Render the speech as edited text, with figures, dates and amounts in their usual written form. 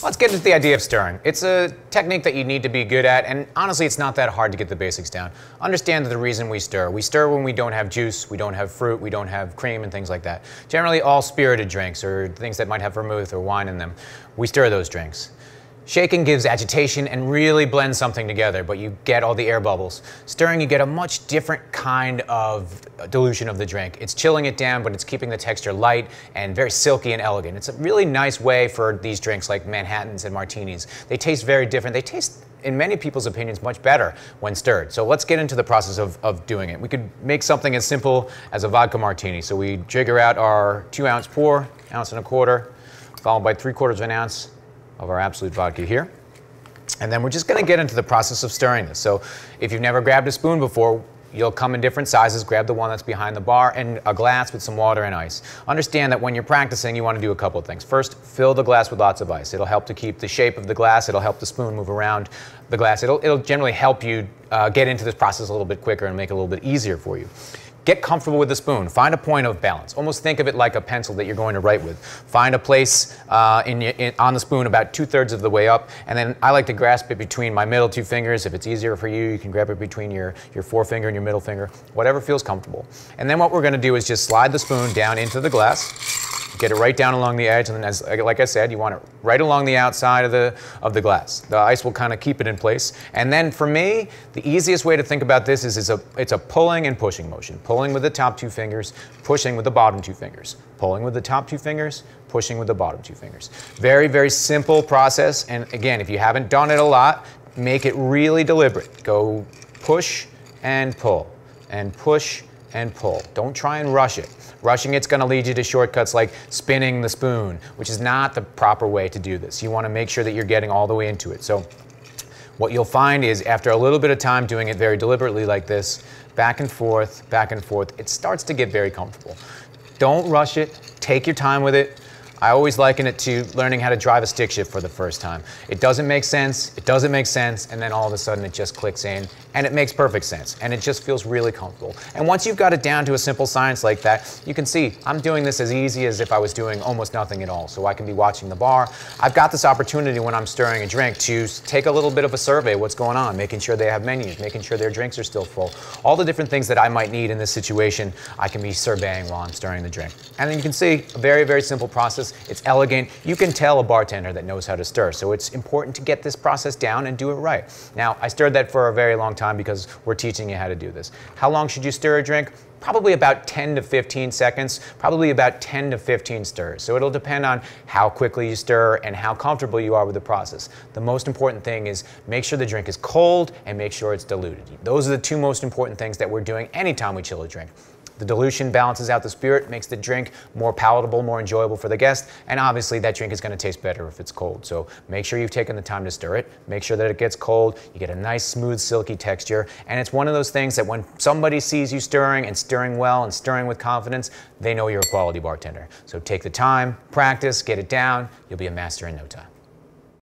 Let's get into the idea of stirring. It's a technique that you need to be good at, and honestly, it's not that hard to get the basics down. Understand the reason we stir. We stir when we don't have juice, we don't have fruit, we don't have cream and things like that. Generally, all spirited drinks or things that might have vermouth or wine in them, we stir those drinks. Shaking gives agitation and really blends something together, but you get all the air bubbles. Stirring, you get a much different kind of dilution of the drink. It's chilling it down, but it's keeping the texture light and very silky and elegant. It's a really nice way for these drinks like Manhattans and martinis. They taste very different. They taste, in many people's opinions, much better when stirred. So let's get into the process of doing it. We could make something as simple as a vodka martini. So we jigger out our 2-ounce pour, 1.25 ounces, followed by 3/4 ounce of our Absolute vodka here. And then we're just going to get into the process of stirring this. So if you've never grabbed a spoon before, you'll come in different sizes. Grab the one that's behind the bar and a glass with some water and ice. Understand that when you're practicing, you want to do a couple of things. First, fill the glass with lots of ice. It'll help to keep the shape of the glass. It'll help the spoon move around the glass. It'll generally help you get into this process a little bit quicker and make it a little bit easier for you. Get comfortable with the spoon. Find a point of balance. Almost think of it like a pencil that you're going to write with. Find a place on the spoon about 2/3 of the way up, and then I like to grasp it between my middle 2 fingers. If it's easier for you, you can grab it between your forefinger and your middle finger, whatever feels comfortable. And then what we're going to do is just slide the spoon down into the glass. Get it right down along the edge, and then like I said, you want it right along the outside of the glass. The ice will kind of keep it in place. And then for me, the easiest way to think about this is it's a pulling and pushing motion. Pulling with the top 2 fingers, pushing with the bottom 2 fingers. Pulling with the top 2 fingers, pushing with the bottom 2 fingers. Very, very simple process. And again, if you haven't done it a lot, make it really deliberate. Go push and pull, and push and pull. Don't try and rush it. Rushing it's going to lead you to shortcuts like spinning the spoon, which is not the proper way to do this. You want to make sure that you're getting all the way into it. So what you'll find is after a little bit of time doing it very deliberately like this, back and forth, it starts to get very comfortable. Don't rush it. Take your time with it. I always liken it to learning how to drive a stick shift for the first time. It doesn't make sense, and then all of a sudden it just clicks in, and it makes perfect sense, and it just feels really comfortable. And once you've got it down to a simple science like that, you can see I'm doing this as easy as if I was doing almost nothing at all. So I can be watching the bar. I've got this opportunity when I'm stirring a drink to take a little bit of a survey of what's going on, making sure they have menus, making sure their drinks are still full. All the different things that I might need in this situation, I can be surveying while I'm stirring the drink. And then you can see a very, very simple process. It's elegant. You can tell a bartender that knows how to stir. So it's important to get this process down and do it right. Now, I stirred that for a very long time because we're teaching you how to do this. How long should you stir a drink? Probably about 10 to 15 seconds, probably about 10 to 15 stirs. So it'll depend on how quickly you stir and how comfortable you are with the process. The most important thing is make sure the drink is cold and make sure it's diluted. Those are the 2 most important things that we're doing anytime we chill a drink. The dilution balances out the spirit, makes the drink more palatable, more enjoyable for the guest, and obviously that drink is going to taste better if it's cold. So make sure you've taken the time to stir it, make sure that it gets cold, you get a nice, smooth, silky texture, and it's one of those things that when somebody sees you stirring and stirring well and stirring with confidence, they know you're a quality bartender. So take the time, practice, get it down, you'll be a master in no time.